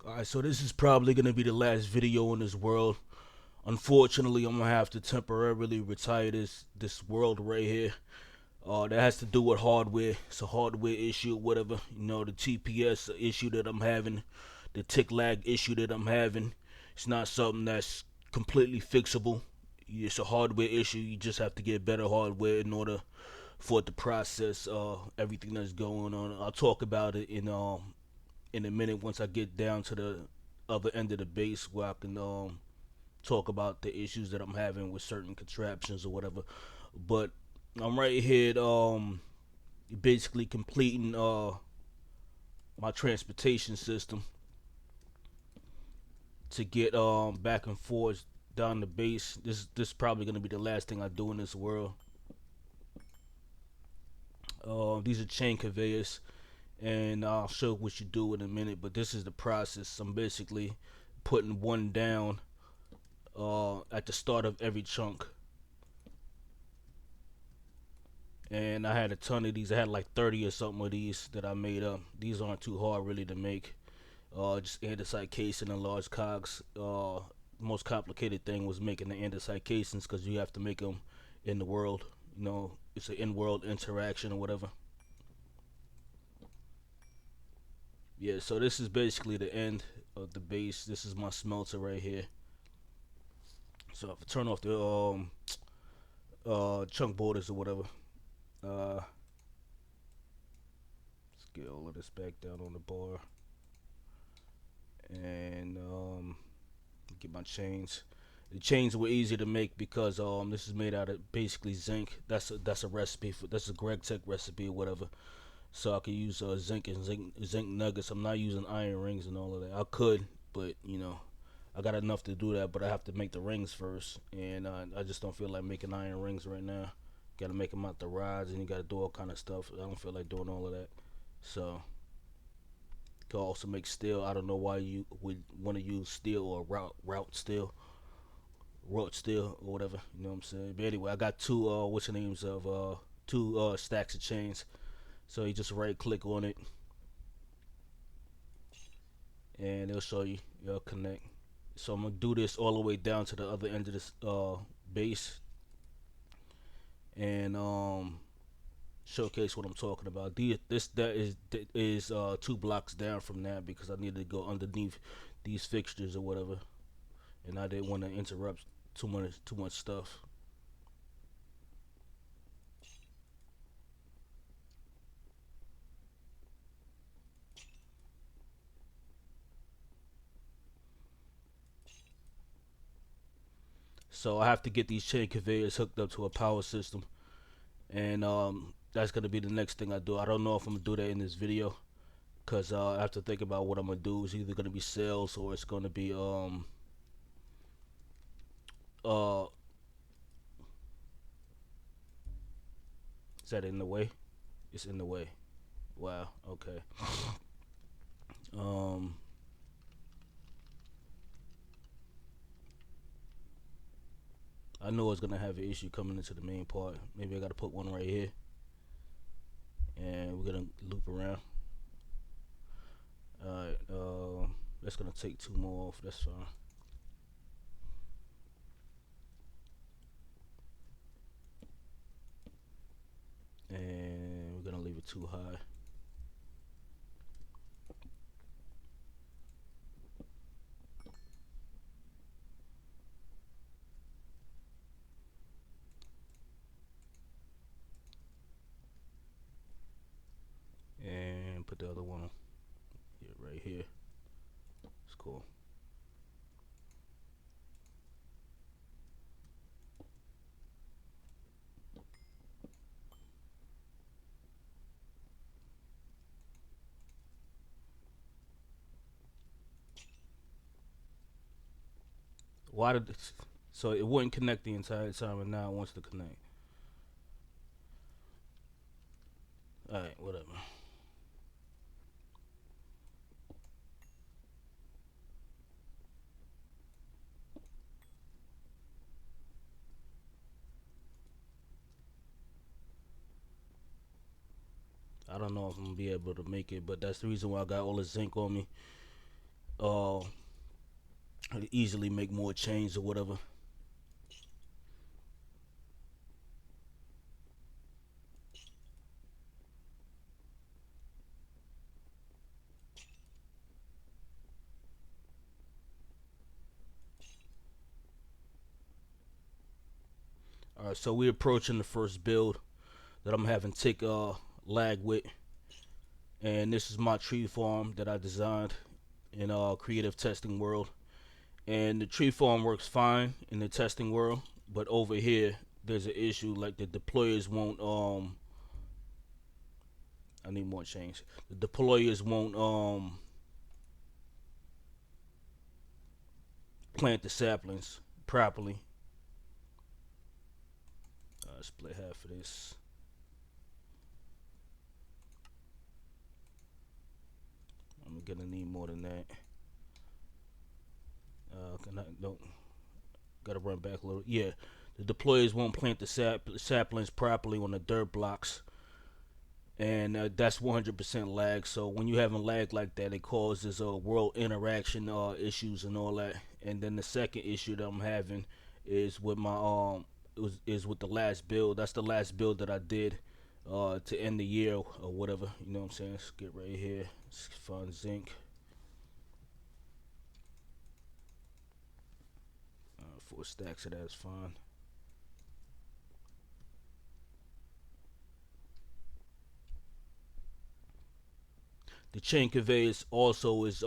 Alright, so this is probably gonna be the last video in this world. Unfortunately, I'm gonna have to temporarily retire this world right here. That has to do with hardware. It's a hardware issue, whatever. You know, the TPS issue that I'm having, the tick lag issue that I'm having. It's not something that's completely fixable. It's a hardware issue. You just have to get better hardware in order for it to process everything that's going on. I'll talk about it in a minute once I get down to the other end of the base where I can talk about the issues that I'm having with certain contraptions or whatever. But I'm right here basically completing my transportation system to get back and forth down the base. This is probably gonna be the last thing I do in this world. These are chain conveyors, and I'll show what you do in a minute. But this is the process. I'm basically putting one down at the start of every chunk. And I had a ton of these. I had like 30 or something of these that I made up. These aren't too hard really to make. Just andesite casing and large cogs. Most complicated thing was making the andesite casings because you have to make them in the world. You know, it's an in-world interaction or whatever. Yeah, so this is basically the end of the base. This is my smelter right here. So if I turn off the chunk borders or whatever, let's get all of this back down on the bar and get my chains. The chains were easy to make because this is made out of basically zinc. That's a recipe for that's a Greg Tech recipe or whatever. So I could use zinc and zinc nuggets. I'm not using iron rings and all of that. I could, but you know, I got enough to do that. But I have to make the rings first, and I just don't feel like making iron rings right now. Got to make them out the rods, and you got to do all kind of stuff. I don't feel like doing all of that. So you can also make steel. I don't know why you would want to use steel or route steel, wrought steel or whatever. You know what I'm saying? But anyway, I got two what's the names of two stacks of chains. So you just right click on it, and it'll show you. It'll connect. So I'm gonna do this all the way down to the other end of this base, and showcase what I'm talking about. This that is 2 blocks down from that because I needed to go underneath these fixtures or whatever, and I didn't want to interrupt too much stuff. So I have to get these chain conveyors hooked up to a power system, and that's gonna be the next thing I do. I don't know if I'm gonna do that in this video, cause I have to think about what I'm gonna do. It's either gonna be sales or it's gonna be uh is that in the way? It's in the way. Wow. Okay. Um, I know it's gonna have an issue coming into the main part. Maybe I gotta put one right here, and we're gonna loop around. All right. That's gonna take two more off. That's fine. And we're gonna leave it too high. And put the other one here, right here. It's cool. Why did this, so it wouldn't connect the entire time, and now it wants to connect? All right, whatever. I don't know if I'm gonna be able to make it, but that's the reason why I got all the zinc on me. I'd easily make more chains or whatever. All right, so we're approaching the first build that I'm having tick lag with, and this is my tree farm that I designed in creative testing world. And the tree farm works fine in the testing world, but over here there's an issue, like the deployers won't I need more change. The deployers won't plant the saplings properly. Split half of this. I'm gonna need more than that. Can I, no, gotta run back a little. Yeah, the deployers won't plant the saplings properly on the dirt blocks, and that's 100% lag. So when you having lag like that, it causes world interaction issues and all that. And then the second issue that I'm having is with my is with the last build. That's the last build that I did to end the year or whatever. You know what I'm saying? Let's get right here. Let's find zinc. 4 stacks of that is fine. The chain conveyors also is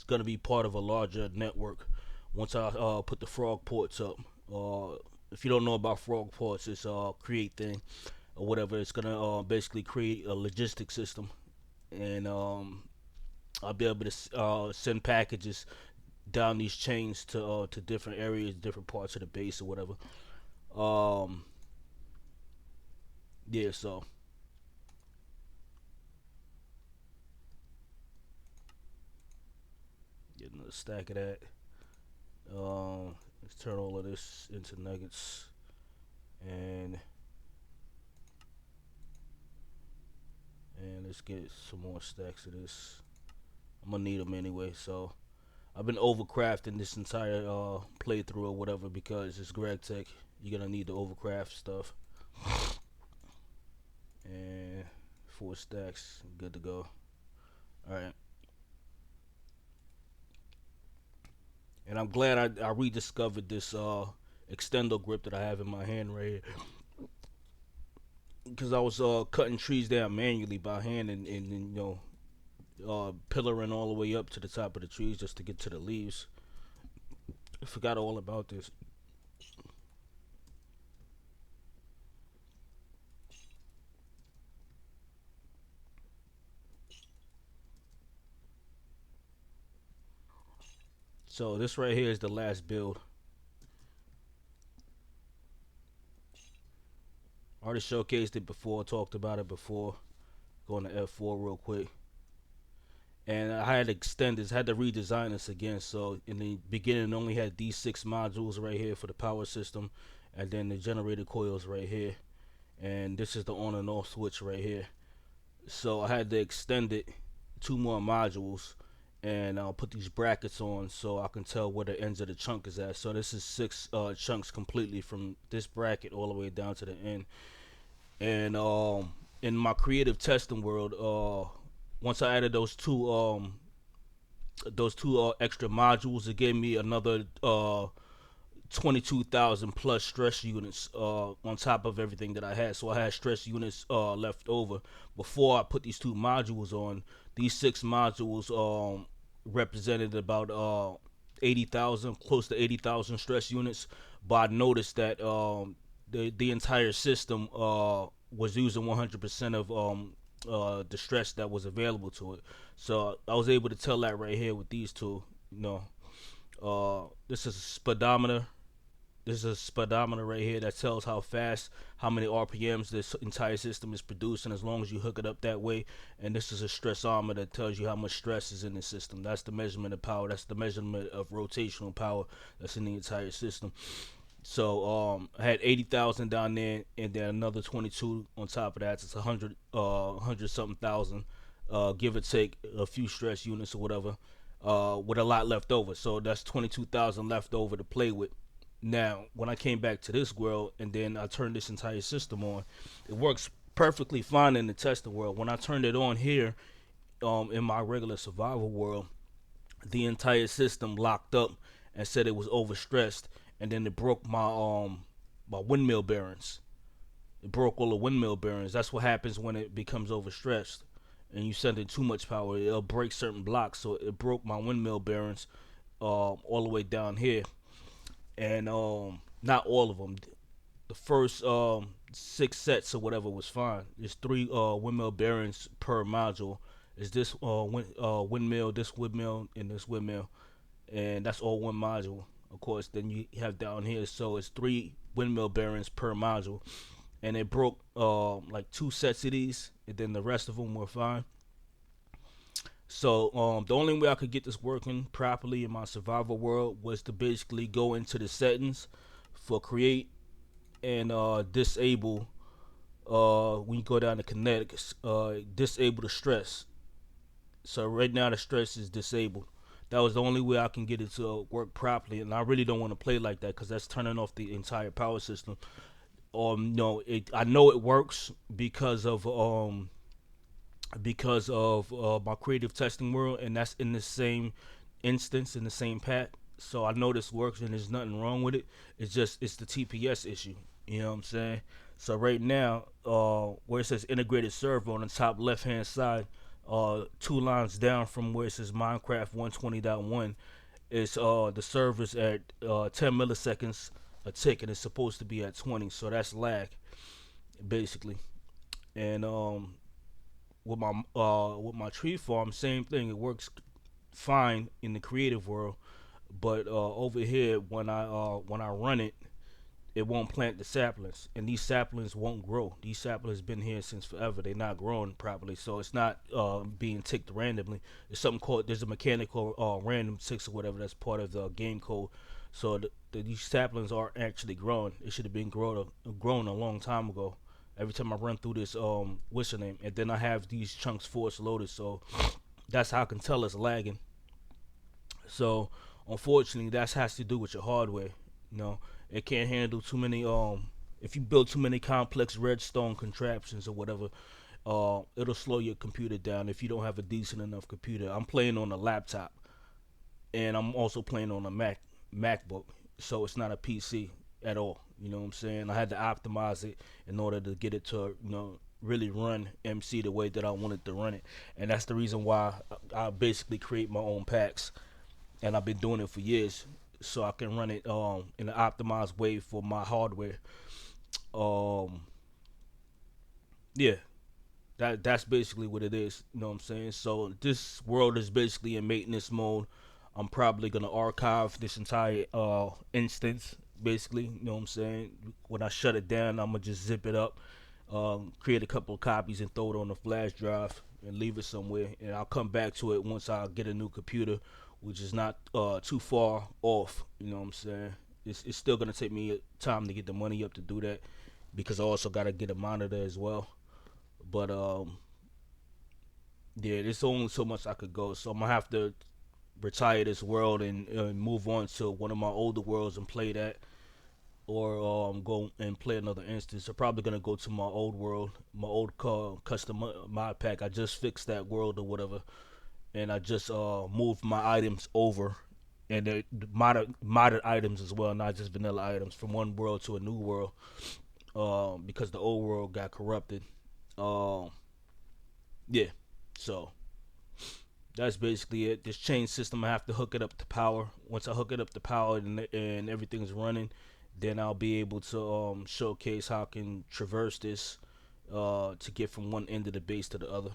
gonna be part of a larger network once I put the frog ports up. If you don't know about frog ports, it's a create thing or whatever. It's gonna basically create a logistic system, and I'll be able to send packages down these chains to different areas, different parts of the base or whatever. Um, yeah, so get another stack of that. Let's turn all of this into nuggets, and let's get some more stacks of this. I'm gonna need them anyway, so I've been overcrafting this entire playthrough or whatever because it's Greg Tech. You're gonna need the overcraft stuff. And 4 stacks, good to go. All right. And I'm glad I rediscovered this extendo grip that I have in my hand right here, because I was cutting trees down manually by hand, and you know, pillaring all the way up to the top of the trees just to get to the leaves. I forgot all about this. So this right here is the last build. I already showcased it before, talked about it before. Going to F4 real quick. And I had extended, had to redesign this again. So in the beginning, I only had these 6 modules right here for the power system, and then the generator coils right here, and this is the on and off switch right here. So I had to extend it 2 more modules, and I'll put these brackets on so I can tell where the ends of the chunk is at. So this is 6 chunks completely from this bracket all the way down to the end. And in my creative testing world, once I added those two extra modules, it gave me another 22,000 plus stress units on top of everything that I had. So I had stress units left over before I put these 2 modules on. These 6 modules represented about 80,000, close to 80,000 stress units. But I noticed that the entire system was using 100% of the stress that was available to it. So I was able to tell that right here with these two. You know, this is a speedometer. This is a speedometer right here that tells how fast, how many RPMs this entire system is producing, as long as you hook it up that way. And this is a stressometer that tells you how much stress is in the system. That's the measurement of power. That's the measurement of rotational power that's in the entire system. So I had 80,000 down there, and then another 22 on top of that. It's 100 something thousand, give or take a few stress units or whatever. with a lot left over. So that's 22,000 left over to play with. Now, when I came back to this world and then I turned this entire system on, it works perfectly fine in the testing world. When I turned it on here, in my regular survival world, the entire system locked up and said it was overstressed, and then it broke my windmill bearings. It broke all the windmill bearings. That's what happens when it becomes overstressed and you send in too much power. It'll break certain blocks. So it broke my windmill bearings all the way down here, and not all of them. The first 6 sets or whatever was fine. There's 3 windmill bearings per module. Is this windmill, this windmill, and this windmill, and that's all one module. Of course, then you have down here, so it's 3 windmill bearings per module, and it broke like 2 sets of these, and then the rest of them were fine. So the only way I could get this working properly in my survival world was to basically go into the settings for create and disable. When you go down to kinetics, disable the stress. So right now the stress is disabled. That was the only way I can get it to work properly, and I really don't want to play like that because that's turning off the entire power system. No, I know it works because of my creative testing world, and that's in the same instance, in the same pack. So I know this works, and there's nothing wrong with it. It's the TPS issue. You know what I'm saying? So right now, where it says integrated server on the top left hand side, 2 lines down from where it says Minecraft 120.1, is the server's at 10 milliseconds a tick, and it's supposed to be at 20. So that's lag, basically. And with my tree farm, same thing. It works fine in the creative world, but over here when I run it, it won't plant the saplings, and these saplings won't grow. These saplings been here since forever. They're not growing properly, so it's not being ticked randomly. There's something called there's a mechanical random ticks or whatever that's part of the game code. So these saplings aren't actually growing. It should have been grown a long time ago. Every time I run through this what's the name, and then I have these chunks force loaded, so that's how I can tell it's lagging. So unfortunately, that has to do with your hardware. You know, it can't handle too many. If you build too many complex redstone contraptions or whatever, it'll slow your computer down if you don't have a decent enough computer. I'm playing on a laptop, and I'm also playing on a MacBook, so it's not a PC at all. You know what I'm saying? I had to optimize it in order to get it to really run MC the way that I wanted to run it, and that's the reason why I basically create my own packs, and I've been doing it for years, so I can run it in an optimized way for my hardware. Um, yeah, that's basically what it is. You know what I'm saying? So this world is basically in maintenance mode. I'm probably gonna archive this entire instance. Basically, you know what I'm saying? When I shut it down, I'm gonna just zip it up, create a couple of copies, and throw it on the flash drive and leave it somewhere. And I'll come back to it once I get a new computer, which is not too far off. You know what I'm saying? It's still gonna take me time to get the money up to do that because I also gotta get a monitor as well. But yeah, there's only so much I could go, so I'm gonna have to retire this world and move on to one of my older worlds and play that, or go and play another instance. I'm probably gonna go to my old world, my old custom mod pack. I just fixed that world or whatever, and I just moved my items over, and they're modded items as well, not just vanilla items, from one world to a new world, because the old world got corrupted. Um, yeah, so that's basically it. This chain system, I have to hook it up to power. Once I hook it up to power and everything's running, then I'll be able to showcase how I can traverse this to get from one end of the base to the other.